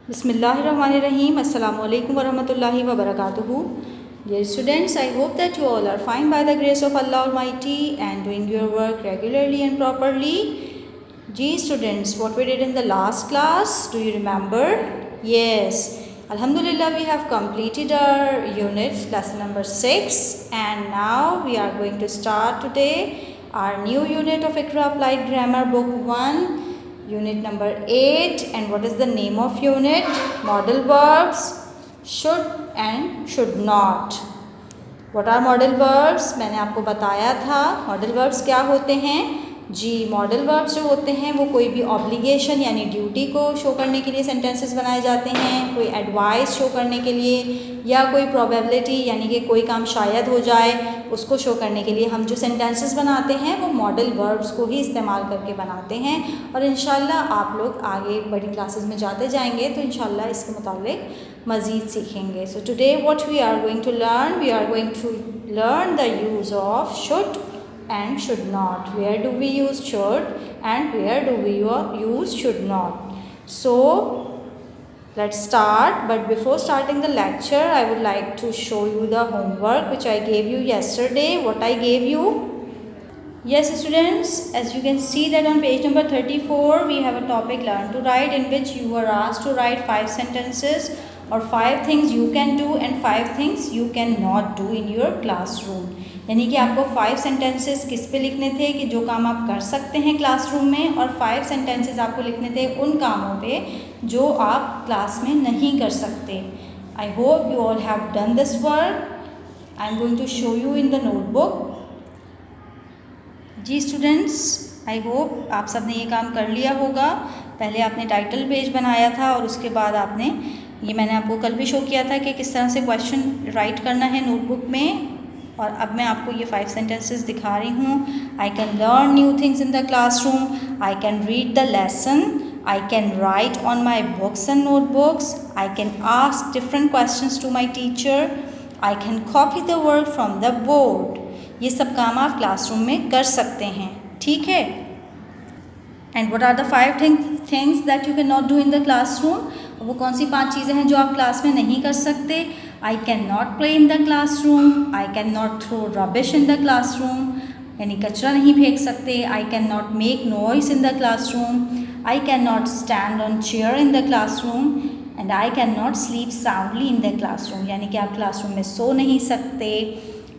Bismillahirrahmanirrahim. Assalamu alaikum warahmatullahi wabarakatuh. Dear students, I hope that you all are fine by the grace of Allah Almighty and doing your work regularly and properly. Ji students, what we did in the last class, do you remember? Yes. Alhamdulillah, we have completed our unit, lesson number 6, and now we are going to start today our new unit of Iqra Applied Grammar Book 1. Unit number 8, and what is the name of unit? Modal verbs, should and should not. What are modal verbs? मैंने आपको बताया था modal verbs क्या होते हैं जी। Modal verbs जो होते हैं वो कोई भी ऑब्लिगेशन यानी ड्यूटी को शो करने के लिए सेंटेंसेस बनाए जाते हैं, कोई एडवाइस शो करने के लिए, या कोई प्रोबेबिलिटी यानी कि कोई काम शायद हो जाए उसको शो करने के लिए हम जो सेंटेंसेस बनाते हैं वो मॉडल वर्ब्स को ही इस्तेमाल करके बनाते हैं। और इंशाल्लाह आप लोग आगे बड़ी क्लासेस में जाते जाएंगे तो इंशाल्लाह इसके मुताबिक मज़ीद सीखेंगे। So today what we are going to learn the use of should and should not. Where do we use should and where do we use should not? So let's start, but before starting the lecture I would like to show you the homework which I gave you yesterday. What I gave you? Yes students, as you can see that on page number 34 we have a topic learn to write, in which you were asked to write 5 sentences or 5 things you can do and 5 things you cannot do in your classroom. यानी कि आपको 5 sentences किस पे लिखने थे कि जो काम आप कर सकते हैं क्लासरूम में, और 5 सेंटेंसेस आपको लिखने थे उन कामों पे जो आप क्लास में नहीं कर सकते। I hope you all have done this work. I am going to show you in the notebook. जी स्टूडेंट्स, आई होप आप सब ने ये काम कर लिया होगा। पहले आपने टाइटल पेज बनाया था और उसके बाद आपने ये मैंने आपको कल भी शो किया था कि किस तरह से क्वेश्चन राइट करना है नोटबुक में, और अब मैं आपको ये 5 सेंटेंसेस दिखा रही हूँ। I can learn new things in the classroom, I can read the lesson, I can write on my books and notebooks, I can ask different questions to my teacher, I can copy the work from the board. ये सब काम आप classroom में कर सकते हैं, ठीक है। And what are the 5 things that you can not do in the classroom? वो कौन सी 5 चीज़ें हैं जो आप क्लास में नहीं कर सकते? I cannot play in the classroom, I cannot throw rubbish in the classroom, यानी कचरा नहीं फेंक सकते। I cannot make noise in the classroom, I cannot stand on chair in the classroom, and I cannot sleep soundly in the classroom, यानी कि आप classroom में सो नहीं सकते,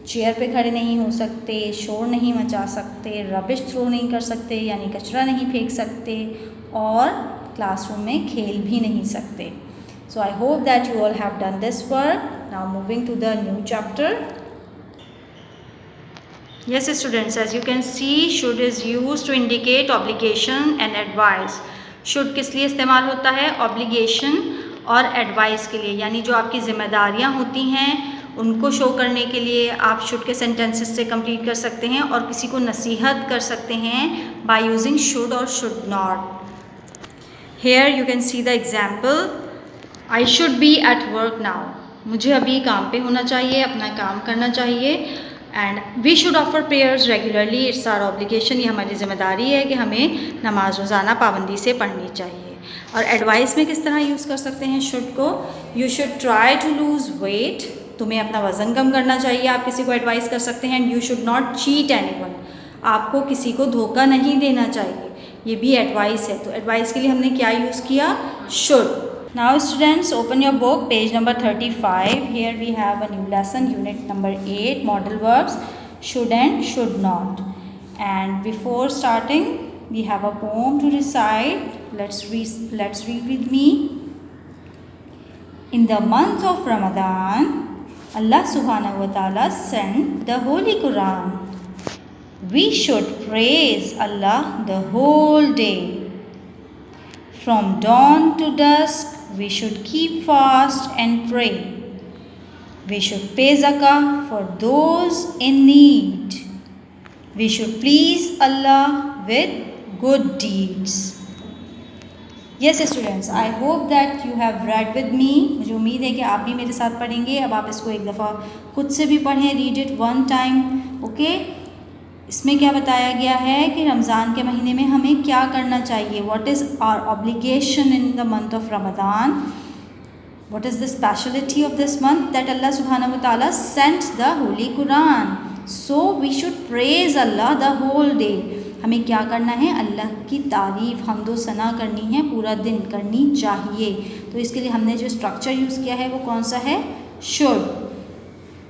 चेयर पे खड़े नहीं हो सकते, शोर नहीं मचा सकते, रबिश थ्रो नहीं कर सकते यानी कचरा नहीं फेंक सकते, और क्लासरूम में खेल भी नहीं सकते। So I hope that you all have done this work. Now moving to the new chapter. Yes students, as you can see, should is used to indicate obligation and advice. Should किस लिए इस्तेमाल होता है? Obligation और advice के लिए, यानी जो आपकी जिम्मेदारियाँ होती हैं उनको शो करने के लिए आप should के sentences से complete कर सकते हैं, और किसी को नसीहत कर सकते हैं by using should or should not. Here you can see the example. I should be at work now. मुझे अभी काम पे होना चाहिए, अपना काम करना चाहिए। And we should offer prayers regularly, it's our obligation, ये हमारी ज़िम्मेदारी है कि हमें नमाज रोज़ाना पाबंदी से पढ़नी चाहिए। और एडवाइस में किस तरह यूज़ कर सकते हैं शुड को? You should try to lose weight, तुम्हें अपना वज़न कम करना चाहिए, आप किसी को एडवाइस कर सकते हैं। And you should not cheat anyone, आपको किसी को धोखा नहीं देना चाहिए, ये भी एडवाइस है। तो एडवाइस के लिए हमने क्या यूज़ किया? Should. Now students, open your book, page number 35. Here we have a new lesson, unit number 8, modal verbs, should and should not. And before starting, we have a poem to recite. Let's read with me. In the month of Ramadan, Allah subhanahu wa ta'ala sent the Holy Quran. We should praise Allah the whole day. From dawn to dusk, we should keep fast and pray. We should pay zakah for those in need. We should please Allah with good deeds. Yes students, I hope that you have read with me. मुझे उम्मीद है कि आप भी मेरे साथ पढ़ेंगे। अब आप इसको एक दफ़ा खुद से भी पढ़ें, read it one time, okay? इसमें क्या बताया गया है कि रमज़ान के महीने में हमें क्या करना चाहिए. What is our obligation in the month of Ramzan. What is the speciality of this month? That Allah subhanahu wa ta'ala sent the Holy Quran. So we should praise Allah the whole day. हमें क्या करना है? अल्लाह की तारीफ़ हम्दो सना करनी है, पूरा दिन करनी चाहिए. तो इसके लिए हमने जो स्ट्रक्चर यूज़ किया है वो कौन सा है? शुड.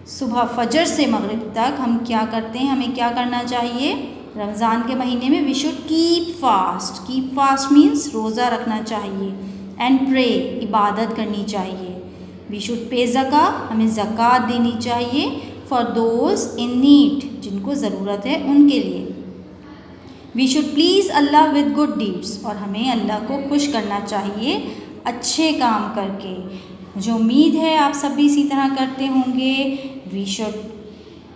सुबह फजर से मगरिब तक हम क्या करते हैं? हमें क्या करना चाहिए? रमज़ान के महीने में we should keep fast. Keep fast means रोज़ा रखना चाहिए. एंड प्रे, इबादत करनी चाहिए. वी शुड पे ज़का, हमें ज़कात देनी चाहिए. फॉर दोज इन नीड, जिनको ज़रूरत है उनके लिए. We should please Allah with good deeds, और हमें अल्लाह को खुश करना चाहिए अच्छे काम करके. मुझे उम्मीद है आप सब भी इसी तरह करते होंगे. We should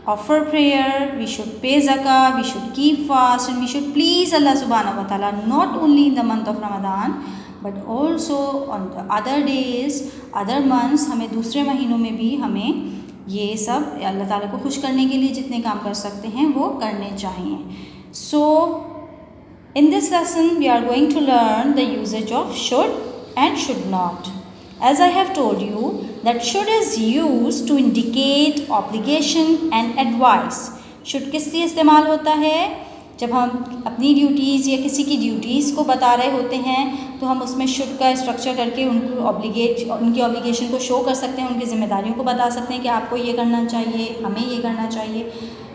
offer prayer, we should pay ज़का, we should keep fast and we should please अल्लाह सुब्हानहू व तआला not only in the month of Ramzan but also on the other days, other months. हमें दूसरे महीनों में भी हमें ये सब अल्लाह ताला को खुश करने के लिए जितने काम कर सकते हैं वो करने चाहिए. So in this lesson we are going to learn the usages of should and should not. As I have told you that should is used to indicate obligation and advice. should किस लिए इस्तेमाल होता है? जब हम अपनी duties या किसी की ड्यूटीज़ को बता रहे होते हैं तो हम उसमें शुड का स्ट्रक्चर करके उनकी ऑब्लिगेशन को शो कर सकते हैं, उनकी ज़िम्मेदारियों को बता सकते हैं कि आपको ये करना चाहिए, हमें ये करना चाहिए.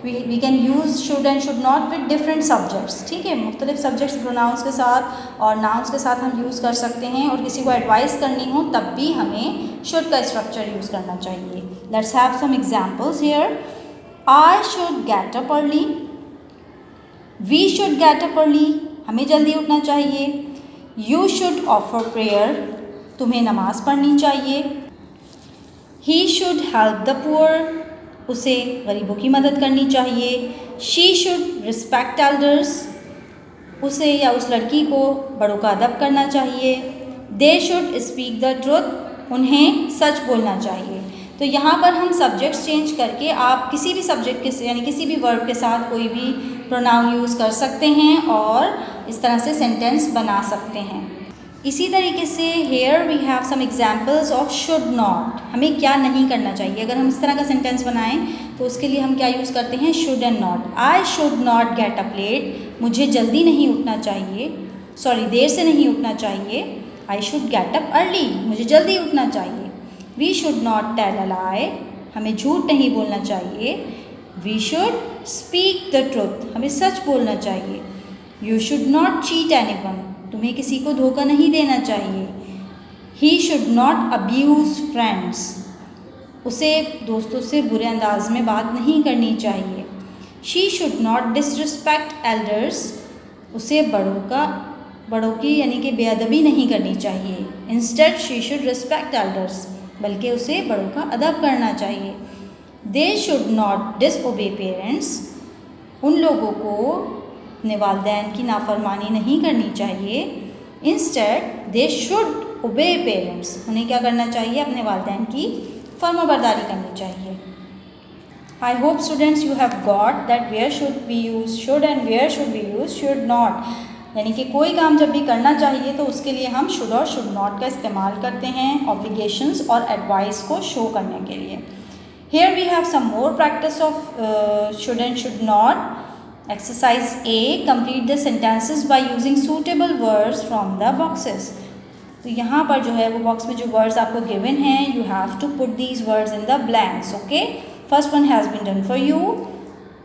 We can use should and should not with different subjects. ठीक है, मुख्तलिफ सब्जेक्ट्स प्रोनाउंस के साथ और नाउन्स के साथ हम यूज़ कर सकते हैं. और किसी को एडवाइस करनी हो तब भी हमें शुड का स्ट्रक्चर यूज़ करना चाहिए. Let's have some examples here. I should get up early. We should get up early, हमें जल्दी उठना चाहिए. यू शुड ऑफर प्रेयर, तुम्हें नमाज़ पढ़नी चाहिए. He should help the poor, उसे गरीबों की मदद करनी चाहिए. शी शुड रिस्पेक्ट एल्डर्स, उसे या उस लड़की को बड़ों का अदब करना चाहिए. They should speak the truth, उन्हें सच बोलना चाहिए. तो यहाँ पर हम सब्जेक्ट्स चेंज करके आप किसी भी सब्जेक्ट के यानी किसी भी वर्ब के साथ कोई भी प्रोनाउन यूज़ कर सकते हैं और इस तरह से सेंटेंस बना सकते हैं. इसी तरीके से here we have some examples of should not. हमें क्या नहीं करना चाहिए. अगर हम इस तरह का सेंटेंस बनाएं तो उसके लिए हम क्या यूज़ करते हैं? Should and not. I should not get up late, मुझे जल्दी नहीं उठना चाहिए, देर से नहीं उठना चाहिए. I should get up early, मुझे जल्दी उठना चाहिए. We should not tell a lie, हमें झूठ नहीं बोलना चाहिए. We should speak the truth, हमें सच बोलना चाहिए. You should not cheat anyone, तुम्हें किसी को धोखा नहीं देना चाहिए. He should not abuse friends, उसे दोस्तों से बुरे अंदाज में बात नहीं करनी चाहिए. She should not disrespect elders, उसे बड़ों की यानी कि बेअदबी नहीं करनी चाहिए. Instead she should respect elders, बल्कि उसे बड़ों का अदब करना चाहिए. They should not disobey parents, उन लोगों को अपने वालिदैन की नाफरमानी नहीं करनी चाहिए. इंस्टेड दे शुड ओबे पेरेंट्स, उन्हें क्या करना चाहिए? अपने वालिदैन की फर्माबरदारी करनी चाहिए. I hope students you have got that where should we use should and where should we use should not. यानी कि कोई काम जब भी करना चाहिए तो उसके लिए हम शुड और शुड नॉट का इस्तेमाल करते हैं ऑब्लिगेशंस और एडवाइस को शो करने के लिए. Here we have some more practice of should and should not. Exercise A, complete the sentences by using suitable words from the boxes. तो यहाँ पर जो है वो बॉक्स में जो वर्ड्स आपको गिवन हैं, you have to put these words in the blanks. Okay, first one has been done for you.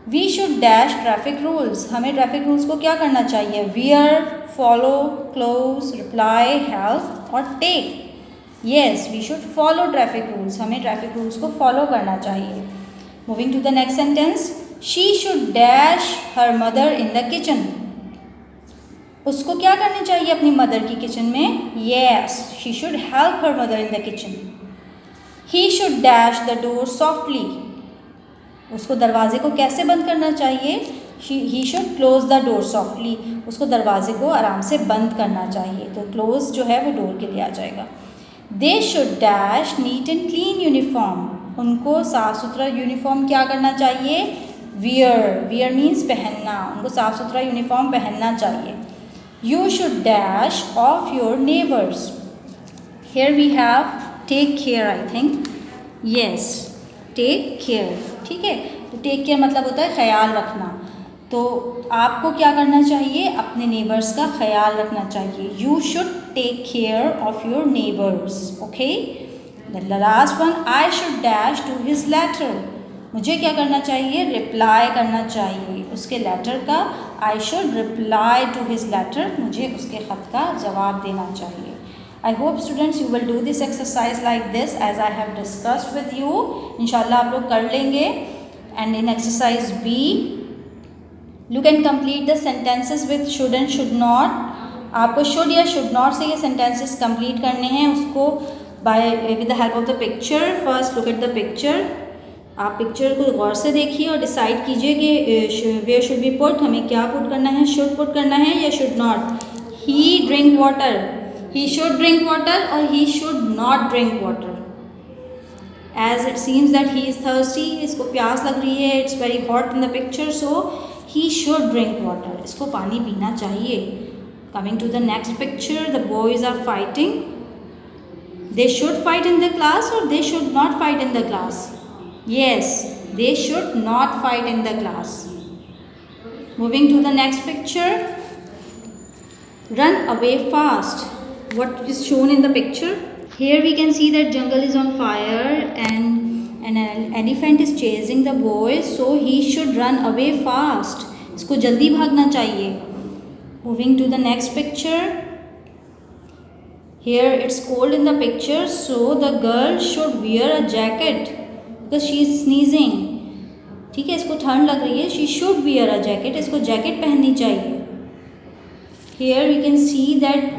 We should dash traffic rules, हमें ट्रैफिक रूल्स को क्या करना चाहिए? Wear, follow, close, reply, help और take. Yes, we should follow traffic rules, हमें traffic rules को follow करना चाहिए. Moving to the next sentence. She should dash her mother in the kitchen, उसको क्या करनी चाहिए अपनी मदर की किचन में? Yes, she should help her mother in the kitchen. He should dash the door softly, उसको दरवाजे को कैसे बंद करना चाहिए? He should close the door softly, उसको दरवाजे को आराम से बंद करना चाहिए. तो क्लोज जो है वो डोर के लिए आ जाएगा. They should dash neat and clean uniform, उनको साफ़ सुथरा यूनिफॉर्म क्या करना चाहिए? वियर मीन्स पहनना, उनको साफ़ सुथरा यूनिफॉर्म पहनना चाहिए। You should dash of your neighbours. Here we have take care, I think, yes, take care, ठीक है। तो टेक केयर मतलब होता है ख्याल रखना। तो आपको क्या करना चाहिए, अपने नेबर्स का ख्याल रखना चाहिए। You should take care of your neighbours, okay. The last one, I should dash to his letter. मुझे क्या करना चाहिए, रिप्लाई करना चाहिए उसके लेटर का। I should reply to his letter, मुझे उसके ख़त का जवाब देना चाहिए। I hope students you will do this exercise like this as I have discussed with you. इंशाल्लाह आप लोग कर लेंगे। And in exercise B, you can complete the sentences with should and should not. आपको should या should not से ये sentences complete करने हैं, उसको with the help of the picture. First look at the picture. आप पिक्चर को गौर से देखिए और डिसाइड कीजिए कि where should we put, हमें क्या पुट करना है, should पुट करना है या should not. He drink water. He should drink water or he should not drink water. As it seems that he is thirsty, इसको प्यास लग रही है, it's very hot in the picture, so he should drink water. इसको पानी पीना चाहिए। Coming to the next picture, the boys are fighting. They should fight in the class or they should not fight in the class? Yes, they should not fight in the class. Moving to the next picture, run away fast. What is shown in the picture? Here we can see that jungle is on fire and an elephant is chasing the boy, so he should run away fast. इसको जल्दी भागना चाहिए। Moving to the next picture. Here it's cold in the picture, so the girl should wear a jacket because she is sneezing. ठीक है, इसको ठंड लग रही है, she should wear a jacket, इसको जैकेट पहननी चाहिए। Here we can see that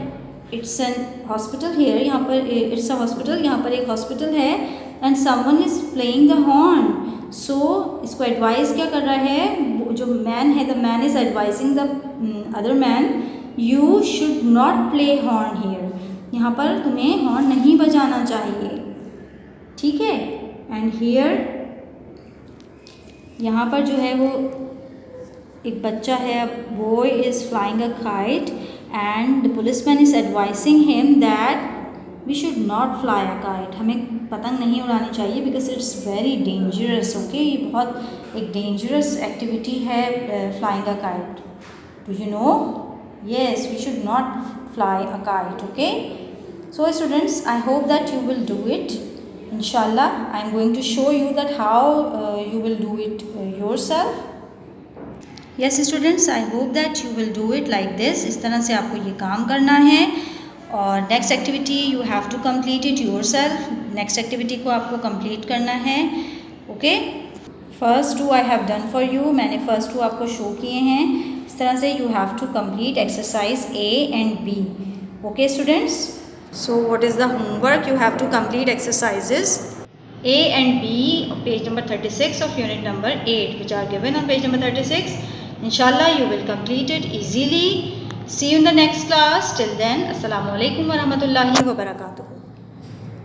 it's an hospital here, यहाँ पर it's a hospital, यहाँ पर एक hospital है and someone is playing the horn. So इसको advise क्या कर रहा है, जो man है, the man is advising the other man, you should not play horn here. यहाँ पर तुम्हें horn नहीं बजाना चाहिए, ठीक है। And here यहाँ पर जो है वो एक बच्चा है, boy is flying a kite and the policeman is advising him that we should not fly a kite. हमें पतंग नहीं उड़ानी चाहिए because it's very dangerous, okay? ये बहुत एक dangerous activity है flying a kite. Do you know? Yes, we should not fly a kite, okay? So students, I hope that you will do it. Inshallah, I am going to show you that how you will do it yourself. Yes students, I hope that you will do it like this. इस तरह से आपको ये काम करना है और next activity you have to complete it yourself. Next activity को आपको complete करना है, okay? First two I have done for you. मैंने first two आपको show किए हैं। इस तरह से you have to complete exercise A and B. Okay students? So what is the homework? You have to complete exercises A and B, page number 36 of unit number 8, which are given on page number 36. Inshallah, you will complete it easily. See you in the next class. Till then, Assalamu alaikum wa rahmatullahi wa barakatuh.